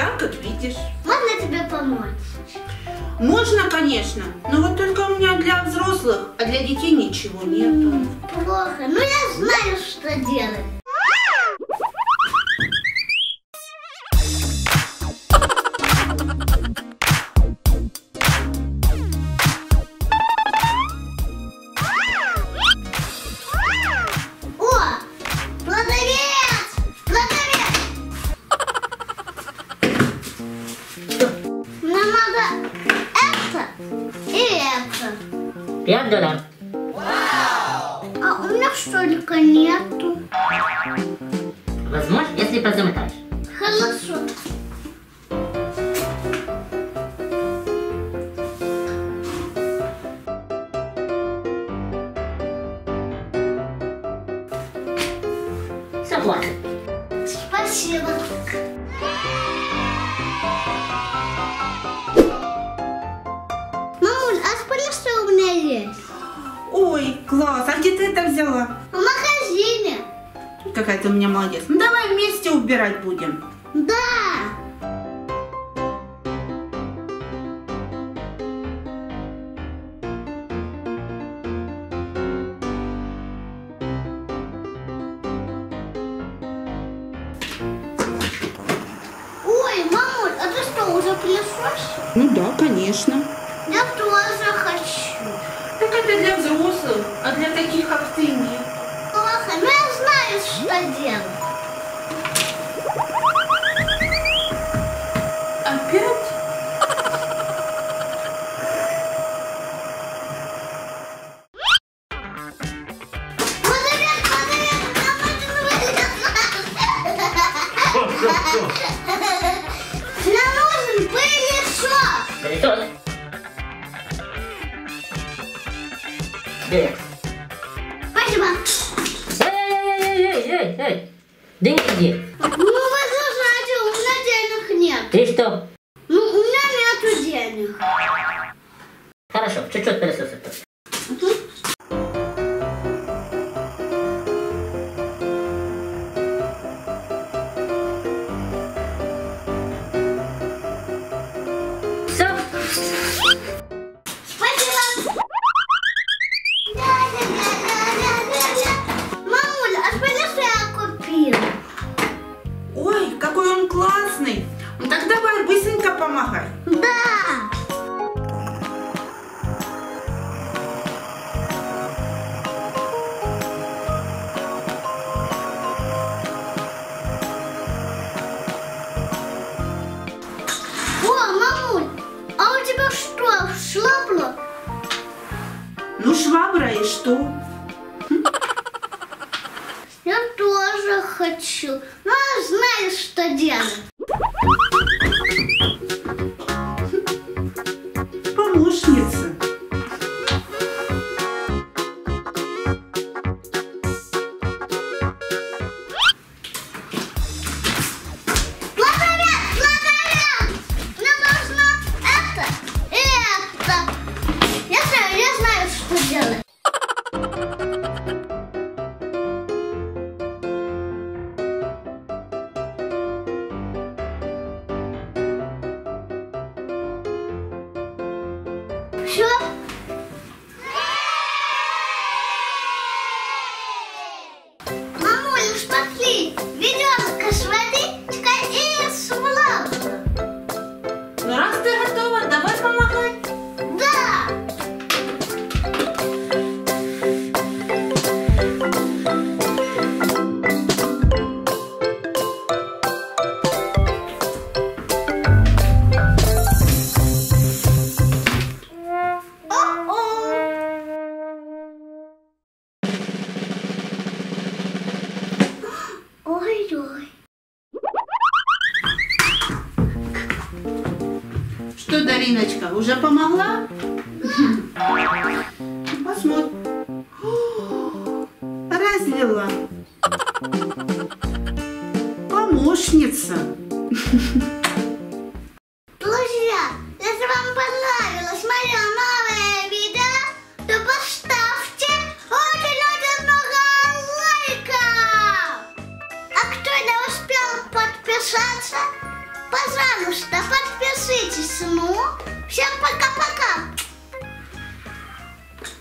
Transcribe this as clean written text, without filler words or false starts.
так, как видишь. Можно тебе помочь? Можно, конечно, но вот только у меня для взрослых, а для детей ничего нету. Плохо, но я знаю, что делать. О, продавец! Продавец! Мне надо это и это. $5. А у меня столика нету. Возможно, если позамотаешь. Хорошо. Все хватит. Спасибо. Мамуль, а вспомни, что у меня есть? Ой, класс, а где ты это взяла? В магазине. Какая ты у меня молодец. Ну давай вместе убирать будем. Да. Ой, мамуль, а ты что, уже пылесосишь? Ну да, конечно. Я тоже хочу. Так это для взрослых, а для таких, как ты, нет. Плохо, но я знаю, что делать. Опять? Продавец, нам нужен пылесос. Пылесос. Бери. Спасибо. Эй. Деньги где? Ну, вы слушайте, у меня денег нет. Ты что? Ну, у меня нету денег. Хорошо, чуть-чуть пылесоса. Все. Спасибо. Мамуля, а что я купила? Ой, какой он классный. Ну так давай быстренько помогай. Да. О, мамуль, а у тебя что, швабра? Ну швабра и что? Я тоже хочу. Но я знаю, что делать. Помощница. Продавец! Мне нужно это и это. Я знаю, что делать. Все? Мамуля, смотри, ведерко с водичкой и с влажным. Ну раз ты готова, давай помогай. Да! Ой-ой. Что, Дариночка, уже помогла? Посмотрим. Разлила. Помощница. Друзья, если вам понравилось мое новое видео, то поставьте очень много лайков. А кто не успел подписаться, пожалуйста, подпишитесь. Ну, всем пока-пока.